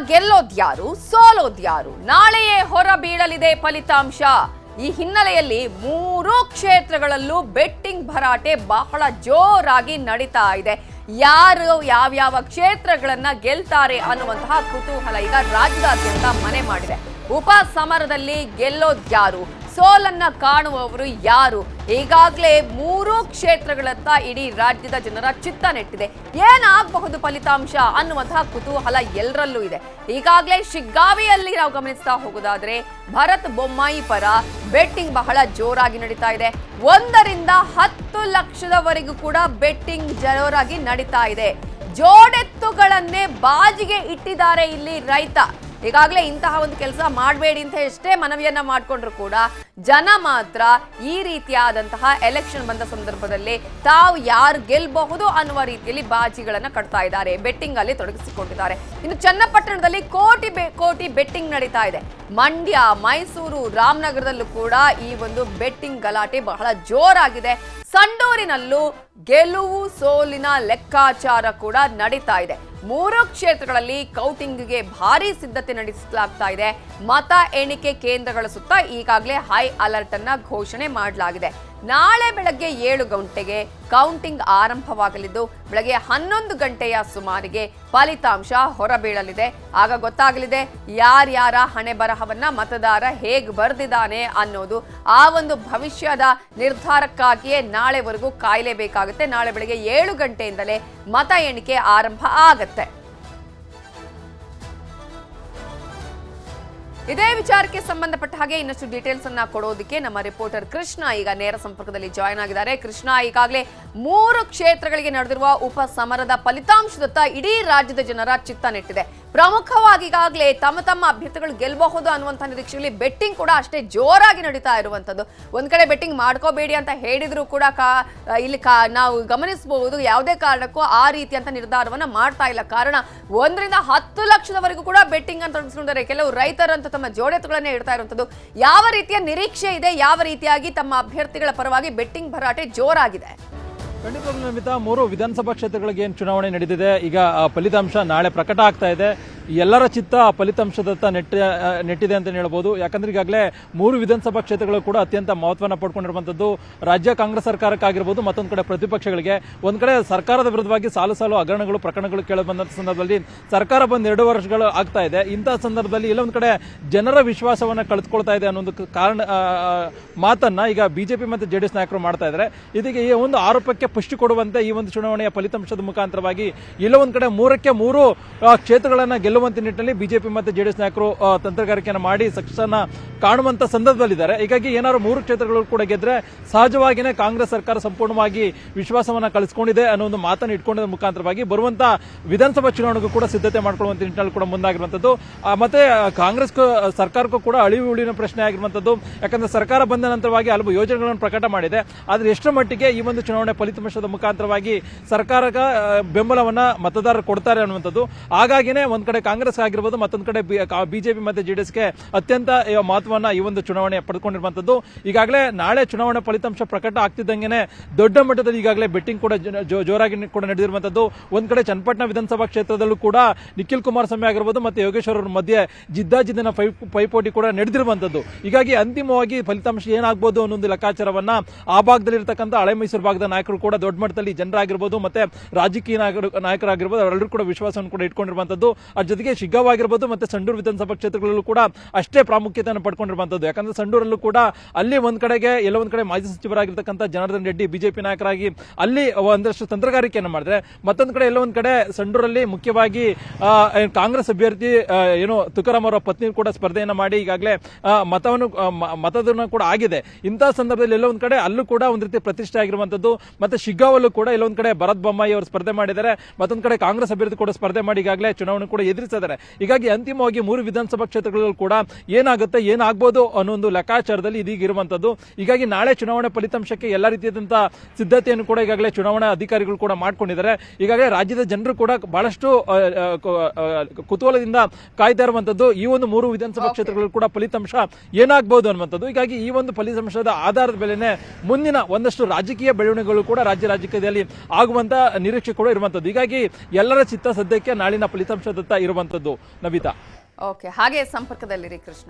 ಗೆಲ್ಲೋದ್ಯಾರು ಸೋಲೋದ್ಯಾರು ನಾಳೆಯೇ ಹೊರ ಬೀಳಲಿದೆ ಫಲಿತಾಂಶ. ಈ ಹಿನ್ನೆಲೆಯಲ್ಲಿ 3 ಕ್ಷೇತ್ರಗಳಲ್ಲೂ ಬೆಟ್ಟಿಂಗ್ ಭರಾಟೆ ಬಹಳ ಜೋರಾಗಿ ನಡೀತಾ ಇದೆ. ಯಾರು ಯಾವ್ಯಾವ ಕ್ಷೇತ್ರಗಳನ್ನ ಗೆಲ್ತಾರೆ ಅನ್ನುವಂತಹ ಕುತೂಹಲ ಈಗ ರಾಜ್ಯದಾದ್ಯಂತ ಮನೆ ಮಾಡಿದೆ. ಉಪ ಸಮರದಲ್ಲಿ ಗೆಲ್ಲೋದ್ಯಾರು, ಸೋಲನ್ನ ಕಾಣುವವರು ಯಾರು? ಈಗಾಗಲೇ 3 ಕ್ಷೇತ್ರಗಳತ್ತ ಇಡೀ ರಾಜ್ಯದ ಜನರ ಚಿತ್ತ ನೆಟ್ಟಿದೆ. ಏನಾಗಬಹುದು ಫಲಿತಾಂಶ ಅನ್ನುವಂತಹ ಕುತೂಹಲ ಎಲ್ಲರಲ್ಲೂ ಇದೆ. ಈಗಾಗಲೇ ಶಿಗ್ಗಾವಿಯಲ್ಲಿ ನಾವು ಗಮನಿಸ್ತಾ ಹೋಗೋದಾದ್ರೆ ಭರತ್ ಬೊಮ್ಮಾಯಿ ಪರ ಬೆಟ್ಟಿಂಗ್ ಬಹಳ ಜೋರಾಗಿ ನಡೀತಾ ಇದೆ. 1 ರಿಂದ 10 ಲಕ್ಷದವರೆಗೂ ಕೂಡ ಬೆಟ್ಟಿಂಗ್ ಜೋರಾಗಿ ನಡೀತಾ ಇದೆ. ಜೋಡೆತ್ತುಗಳನ್ನೇ ಬಾಜಿಗೆ ಇಟ್ಟಿದ್ದಾರೆ ಇಲ್ಲಿ ರೈತ. ಈಗಾಗಲೇ ಇಂತಹ ಒಂದು ಕೆಲಸ ಮಾಡಬೇಡಿ ಅಂತ ಎಷ್ಟೇ ಮನವಿಯನ್ನ ಮಾಡಿಕೊಂಡ್ರು ಕೂಡ ಜನ ಮಾತ್ರ ಈ ರೀತಿಯಾದಂತಹ ಎಲೆಕ್ಷನ್ ಬಂದ ಸಂದರ್ಭದಲ್ಲಿ ತಾವು ಯಾರು ಗೆಲ್ಲಬಹುದು ಅನ್ನುವ ರೀತಿಯಲ್ಲಿ ಬಾಜಿಗಳನ್ನ ಕಟ್ತಾ ಇದ್ದಾರೆ, ಬೆಟ್ಟಿಂಗ್ ಅಲ್ಲಿ ತೊಡಗಿಸಿಕೊಂಡಿದ್ದಾರೆ. ಇನ್ನು ಚನ್ನಪಟ್ಟಣದಲ್ಲಿ ಕೋಟಿ ಬೆಟ್ಟಿಂಗ್ ನಡೀತಾ ಇದೆ. ಮಂಡ್ಯ, ಮೈಸೂರು, ರಾಮನಗರದಲ್ಲೂ ಕೂಡ ಈ ಒಂದು ಬೆಟ್ಟಿಂಗ್ ಗಲಾಟೆ ಬಹಳ ಜೋರಾಗಿದೆ. ಸಂಡೂರಿನಲ್ಲೂ ಗೆಲುವು ಸೋಲಿನ ಲೆಕ್ಕಾಚಾರ ಕೂಡ ನಡೀತಾ ಇದೆ. 3 ಕ್ಷೇತ್ರಗಳಲ್ಲಿ ಕೌಂಟಿಂಗ್ಗೆ ಭಾರಿ ಸಿದ್ಧತೆ ನಡೆಸಲಾಗ್ತಾ ಇದೆ. ಮತ ಎಣಿಕೆ ಕೇಂದ್ರಗಳ ಸುತ್ತ ಈಗಾಗಲೇ ಹೈ ಅಲರ್ಟ್ ಅನ್ನ ಘೋಷಣೆ ಮಾಡಲಾಗಿದೆ. ನಾಳೆ ಬೆಳಗ್ಗೆ 7 ಗಂಟೆಗೆ ಕೌಂಟಿಂಗ್ ಆರಂಭವಾಗಲಿದ್ದು ಬೆಳಗ್ಗೆ 11 ಗಂಟೆಯ ಸುಮಾರಿಗೆ ಫಲಿತಾಂಶ ಹೊರಬೀಳಲಿದೆ. ಆಗ ಗೊತ್ತಾಗಲಿದೆ ಯಾರ್ಯಾರ ಹಣೆ ಬರಹವನ್ನ ಮತದಾರ ಹೇಗೆ ಬರೆದಿದ್ದಾನೆ ಅನ್ನೋದು. ಆ ಒಂದು ಭವಿಷ್ಯದ ನಿರ್ಧಾರಕ್ಕಾಗಿಯೇ ನಾಳೆವರೆಗೂ ಕಾಯಲೇಬೇಕಾಗುತ್ತೆ. ನಾಳೆ ಬೆಳಗ್ಗೆ 7 ಗಂಟೆಯಿಂದಲೇ ಮತ ಎಣಿಕೆ ಆರಂಭ ಆಗತ್ತೆ. ಇದೇ ವಿಚಾರಕ್ಕೆ ಸಂಬಂಧಪಟ್ಟ ಹಾಗೆ ಇನ್ನಷ್ಟು ಡೀಟೇಲ್ಸ್ ಅನ್ನ ಕೊಡೋದಕ್ಕೆ ನಮ್ಮ ರಿಪೋರ್ಟರ್ ಕೃಷ್ಣ ಈಗ ನೇರ ಸಂಪರ್ಕದಲ್ಲಿ ಜಾಯ್ನ್ ಆಗಿದ್ದಾರೆ. ಕೃಷ್ಣ, ಈಗಾಗಲೇ 3 ಕ್ಷೇತ್ರಗಳಿಗೆ ನಡೆದಿರುವ ಉಪ ಸಮರದ ಫಲಿತಾಂಶದತ್ತ ಇಡೀ ರಾಜ್ಯದ ಜನರ ಚಿತ್ತ ನೆಟ್ಟಿದೆ. ಪ್ರಮುಖವಾಗಿ ಈಗಾಗಲೇ ತಮ್ಮ ಅಭ್ಯರ್ಥಿಗಳು ಗೆಲ್ಲಬಹುದು ಅನ್ನುವಂಥ ನಿರೀಕ್ಷೆಯಲ್ಲಿ ಬೆಟ್ಟಿಂಗ್ ಕೂಡ ಅಷ್ಟೇ ಜೋರಾಗಿ ನಡೀತಾ ಇರುವಂಥದ್ದು. ಒಂದ್ ಕಡೆ ಬೆಟ್ಟಿಂಗ್ ಮಾಡ್ಕೋಬೇಡಿ ಅಂತ ಹೇಳಿದ್ರು ಕೂಡ ಇಲ್ಲಿ ನಾವು ಗಮನಿಸಬಹುದು ಯಾವುದೇ ಕಾರಣಕ್ಕೂ ಆ ರೀತಿಯಂತ ನಿರ್ಧಾರವನ್ನ ಮಾಡ್ತಾ ಇಲ್ಲ. ಕಾರಣ 1 ರಿಂದ 10 ಲಕ್ಷದವರೆಗೂ ಕೂಡ ಬೆಟ್ಟಿಂಗ್ ಅಂತ ತೊಡಗಿಸಿಕೊಂಡಿದ್ದಾರೆ. ಕೆಲವು ರೈತರಂತೂ ತಮ್ಮ ಜೋಡೆತ್ತುಗಳನ್ನೇ ಇಡ್ತಾ ಇರುವಂಥದ್ದು. ಯಾವ ರೀತಿಯ ನಿರೀಕ್ಷೆ ಇದೆ? ಯಾವ ರೀತಿಯಾಗಿ ತಮ್ಮ ಅಭ್ಯರ್ಥಿಗಳ ಪರವಾಗಿ ಬೆಟ್ಟಿಂಗ್ ಭರಾಟೆ ಜೋರಾಗಿದೆ? ಖಂಡಿತವಾಗ್ಲೂ ನಮಿತಾ, 3 ವಿಧಾನಸಭಾ ಕ್ಷೇತ್ರಗಳಿಗೆ ಏನು ಚುನಾವಣೆ ನಡೆದಿದೆ, ಈಗ ಫಲಿತಾಂಶ ನಾಳೆ ಪ್ರಕಟ ಆಗ್ತಾ ಇದೆ. ಎಲ್ಲರ ಚಿತ್ತ ಫಲಿತಾಂಶದತ್ತ ನೆಟ್ಟಿದೆ ಅಂತ ಹೇಳ್ಬೋದು. ಯಾಕಂದ್ರೆ ಈಗಾಗಲೇ 3 ವಿಧಾನಸಭಾ ಕ್ಷೇತ್ರಗಳು ಕೂಡ ಅತ್ಯಂತ ಮಹತ್ವವನ್ನು ಪಡ್ಕೊಂಡಿರುವಂತದ್ದು ರಾಜ್ಯ ಕಾಂಗ್ರೆಸ್ ಸರ್ಕಾರಕ್ಕಾಗಿರ್ಬೋದು, ಮತ್ತೊಂದು ಕಡೆ ಪ್ರತಿಪಕ್ಷಗಳಿಗೆ. ಒಂದ್ ಕಡೆ ಸರ್ಕಾರದ ವಿರುದ್ಧವಾಗಿ ಸಾಲು ಹಗರಣಗಳು ಪ್ರಕರಣಗಳು ಕೇಳಿ ಬಂದ ಸಂದರ್ಭದಲ್ಲಿ ಸರ್ಕಾರ ಬಂದು 2 ವರ್ಷಗಳು ಆಗ್ತಾ ಇದೆ. ಇಂತಹ ಸಂದರ್ಭದಲ್ಲಿ ಎಲ್ಲೊಂದ್ ಕಡೆ ಜನರ ವಿಶ್ವಾಸವನ್ನ ಕಳೆದುಕೊಳ್ತಾ ಇದೆ ಅನ್ನೋ ಒಂದು ಕಾರಣ ಮಾತನ್ನ ಈಗ ಬಿಜೆಪಿ ಮತ್ತು ಜೆಡಿಎಸ್ ನಾಯಕರು ಮಾಡ್ತಾ ಇದ್ದಾರೆ. ಇದಕ್ಕೆ ಈ ಒಂದು ಆರೋಪಕ್ಕೆ ಪುಷ್ಟಿ ಕೊಡುವಂತೆ ಈ ಒಂದು ಚುನಾವಣೆಯ ಫಲಿತಾಂಶದ ಮುಖಾಂತರವಾಗಿ ಎಲ್ಲ ಒಂದ್ ಕಡೆ 3ಕ್ಕೆ 3 ಕ್ಷೇತ್ರಗಳನ್ನ ಗೆಲ್ಲುವಂತ ನಿಟ್ಟಿನಲ್ಲಿ ಬಿಜೆಪಿ ಮತ್ತು ಜೆಡಿಎಸ್ ನಾಯಕರು ತಂತ್ರಗಾರಿಕೆಯನ್ನು ಮಾಡಿ ಸಕ್ಸಸ್ ಅನ್ನ ಕಾಣುವಂತ ಸಂದರ್ಭದಲ್ಲಿದ್ದಾರೆ. ಹೀಗಾಗಿ ಏನಾದ್ರು 3 ಕ್ಷೇತ್ರಗಳು ಕೂಡ ಗೆದ್ರೆ ಸಹಜವಾಗಿಯೇ ಕಾಂಗ್ರೆಸ್ ಸರ್ಕಾರ ಸಂಪೂರ್ಣವಾಗಿ ವಿಶ್ವಾಸವನ್ನ ಕಳಿಸಿಕೊಂಡಿದೆ ಅನ್ನೋ ಒಂದು ಮಾತನ್ನು ಇಟ್ಕೊಂಡಿದ್ದ ಮುಖಾಂತರವಾಗಿ ಬರುವಂತ ವಿಧಾನಸಭಾ ಚುನಾವಣೆಗೂ ಕೂಡ ಸಿದ್ಧತೆ ಮಾಡ್ಕೊಳ್ಳುವಂತ ನಿಟ್ಟಿನಲ್ಲಿ ಕೂಡ ಮುಂದಾಗಿರುವಂತದ್ದು. ಮತ್ತೆ ಕಾಂಗ್ರೆಸ್ ಸರ್ಕಾರಕ್ಕೂ ಕೂಡ ಅಳಿವು ಉಳಿವಿನ ಪ್ರಶ್ನೆ ಆಗಿರುವಂತದ್ದು. ಯಾಕಂದ್ರೆ ಸರ್ಕಾರ ಬಂದ ನಂತರವಾಗಿ ಹಲವು ಯೋಜನೆಗಳನ್ನು ಪ್ರಕಟ ಮಾಡಿದೆ. ಆದ್ರೆ ಎಷ್ಟರ ಮಟ್ಟಿಗೆ ಈ ಒಂದು ಚುನಾವಣೆ ಫಲಿತಾಂಶದ ಮುಖಾಂತರವಾಗಿ ಸರ್ಕಾರಕ್ಕೆ ಬೆಂಬಲವನ್ನ ಮತದಾರರು ಕೊಡ್ತಾರೆ ಅನ್ನುವಂಥದ್ದು. ಹಾಗಾಗಿನೇ ಒಂದ್ ಕಡೆ ಕಾಂಗ್ರೆಸ್ ಆಗಿರ್ಬೋದು, ಮತ್ತೊಂದು ಕಡೆ ಬಿಜೆಪಿ ಮತ್ತು ಜೆಡಿಎಸ್ಗೆ ಅತ್ಯಂತ ಮಹತ್ವವನ್ನ ಈ ಒಂದು ಚುನಾವಣೆ ಪಡೆದುಕೊಂಡಿರುವಂತದ್ದು. ಈಗಾಗಲೇ ನಾಳೆ ಚುನಾವಣೆ ಫಲಿತಾಂಶ ಪ್ರಕಟ ಆಗ್ತಿದ್ದಂಗೆನೆ ದೊಡ್ಡ ಮಟ್ಟದಲ್ಲಿ ಈಗಾಗಲೇ ಬೆಟ್ಟಿಂಗ್ ಕೂಡ ಜೋರಾಗಿ ಕೂಡ ನಡೆದಿರುವಂತದ್ದು. ಒಂದ್ ಕಡೆ ಚನ್ನಪಟ್ಟಣ ವಿಧಾನಸಭಾ ಕ್ಷೇತ್ರದಲ್ಲೂ ಕೂಡ ನಿಖಿಲ್ ಕುಮಾರಸ್ವಾಮಿ ಆಗಿರ್ಬೋದು ಮತ್ತೆ ಯೋಗೇಶ್ವರ್ ಅವರ ಮಧ್ಯೆ ಜಿದ್ದಾಜಿದ್ದಿನ ಪೈಪೋಟಿ ಕೂಡ ನಡೆದಿರುವಂತದ್ದು. ಹೀಗಾಗಿ ಅಂತಿಮವಾಗಿ ಫಲಿತಾಂಶ ಏನಾಗಬಹುದು ಅನ್ನೊಂದು ಲೆಕ್ಕಾಚಾರವನ್ನ ಆ ಭಾಗದಲ್ಲಿರ್ತಕ್ಕಂಥ ಹಳೆ ಮೈಸೂರು ಭಾಗದ ನಾಯಕರು ಕೂಡ ದೊಡ್ಡ ಮಟ್ಟದಲ್ಲಿ ಜನರಾಗಿರ್ಬೋದು ಮತ್ತೆ ರಾಜಕೀಯ ನಾಯಕರಾಗಿರ್ಬೋದು ಅವರೆಲ್ಲರೂ ಕೂಡ ವಿಶ್ವಾಸವನ್ನು ಕೂಡ ಇಟ್ಕೊಂಡಿರುವಂತದ್ದು. ಅದ್ರ ಜೊತೆಗೆ ಶಿಗ್ಗಾಂವ್ ಆಗಿರ್ಬೋದು ಮತ್ತೆ ಸಂಡೂರು ವಿಧಾನಸಭಾ ಕ್ಷೇತ್ರಗಳಲ್ಲೂ ಕೂಡ ಅಷ್ಟೇ ಪ್ರಾಮುಖ್ಯತೆಯನ್ನು ಪಡ್ಕೊಂಡಿರುವಂತದ್ದು. ಯಾಕಂದ್ರೆ ಸಂಡೂರಲ್ಲೂ ಕೂಡ ಅಲ್ಲಿ ಒಂದ್ ಕಡೆಗೆ ಎಲ್ಲ ಒಂದ್ ಕಡೆ ಮಾಜಿ ಸಚಿವರಾಗಿರ್ತಕ್ಕಂಥ ಜನಾರ್ದನ್ ರೆಡ್ಡಿ ಬಿಜೆಪಿ ನಾಯಕರಾಗಿ ಅಲ್ಲಿ ಒಂದಷ್ಟು ತಂತ್ರಗಾರಿಕೆಯನ್ನು ಮಾಡಿದ್ರೆ, ಮತ್ತೊಂದು ಕಡೆ ಎಲ್ಲ ಒಂದ್ ಕಡೆ ಸಂಡೂರಲ್ಲಿ ಮುಖ್ಯವಾಗಿ ಕಾಂಗ್ರೆಸ್ ಅಭ್ಯರ್ಥಿ ತುಕಾರಾಂ ಅವರ ಪತ್ನಿ ಕೂಡ ಸ್ಪರ್ಧೆಯನ್ನು ಮಾಡಿ ಈಗಾಗಲೇ ಮತದಾನ ಕೂಡ ಆಗಿದೆ. ಇಂತಹ ಸಂದರ್ಭದಲ್ಲಿ ಎಲ್ಲ ಒಂದ್ ಕಡೆ ಅಲ್ಲೂ ಕೂಡ ಒಂದ್ ರೀತಿ ಪ್ರತಿಷ್ಠೆ ಆಗಿರುವಂತದ್ದು. ಮತ್ತೆ ಶಿಗ್ಗಾಂವಲ್ಲೂ ಕೂಡ ಎಲ್ಲೊಂದ್ ಕಡೆ ಭರತ್ ಬೊಮ್ಮಾಯಿ ಅವರು ಸ್ಪರ್ಧೆ ಮಾಡಿದ್ದಾರೆ, ಮತ್ತೊಂದ್ ಕಡೆ ಕಾಂಗ್ರೆಸ್ ಅಭ್ಯರ್ಥಿ ಕೂಡ ಸ್ಪರ್ಧೆ ಮಾಡಿ ಈಗಾಗಲೇ ಚುನಾವಣೆ ಕೂಡ ಎದುರಿಸಿದ್ದಾರೆ. ಹೀಗಾಗಿ ಅಂತಿಮವಾಗಿ 3 ವಿಧಾನಸಭಾ ಕ್ಷೇತ್ರಗಳಲ್ಲೂ ಕೂಡ ಏನಾಗುತ್ತೆ ಏನಾಗಬಹುದು ಅನ್ನೋ ಒಂದು ಲೆಕ್ಕಾಚಾರದಲ್ಲಿ ಇದೀಗ ಇರುವಂತದ್ದು. ಹೀಗಾಗಿ ನಾಳೆ ಚುನಾವಣೆ ಫಲಿತಾಂಶಕ್ಕೆ ಎಲ್ಲಾ ರೀತಿಯಾದಂತಹ ಸಿದ್ಧತೆಯನ್ನು ಕೂಡ ಈಗಾಗಲೇ ಚುನಾವಣಾ ಅಧಿಕಾರಿಗಳು ಕೂಡ ಮಾಡ್ಕೊಂಡಿದ್ದಾರೆ. ಈಗಾಗಲೇ ರಾಜ್ಯದ ಜನರು ಕೂಡ ಬಹಳಷ್ಟು ಕುತೂಹಲದಿಂದ ಕಾಯ್ತಾ ಇರುವಂತದ್ದು ಈ ಒಂದು 3 ವಿಧಾನಸಭಾ ಕ್ಷೇತ್ರಗಳು ಕೂಡ ಫಲಿತಾಂಶ ಏನಾಗಬಹುದು ಅನ್ನುವಂಥದ್ದು. ಹೀಗಾಗಿ ಈ ಒಂದು ಫಲಿತಾಂಶದ ಆಧಾರದ ಮೇಲೆನೆ ಮುಂದಿನ ಒಂದಷ್ಟು ರಾಜಕೀಯ ಬೆಳವಣಿಗೆಗಳು ಕೂಡ ರಾಜ್ಯ ರಾಜಕೀಯದಲ್ಲಿ ಆಗುವಂತ ನಿರೀಕ್ಷೆ ಕೂಡ ಇರುವಂತದ್ದು. ಹೀಗಾಗಿ ಎಲ್ಲರ ಚಿತ್ತ ಸದ್ಯಕ್ಕೆ ನಾಳಿನ ಫಲಿತಾಂಶದತ್ತ ಇರುವಂತದ್ದು. ನವಿತಾ, ಓಕೆ, ಹಾಗೆ ಸಂಪರ್ಕದಲ್ಲಿರಿ ಕೃಷ್ಣ.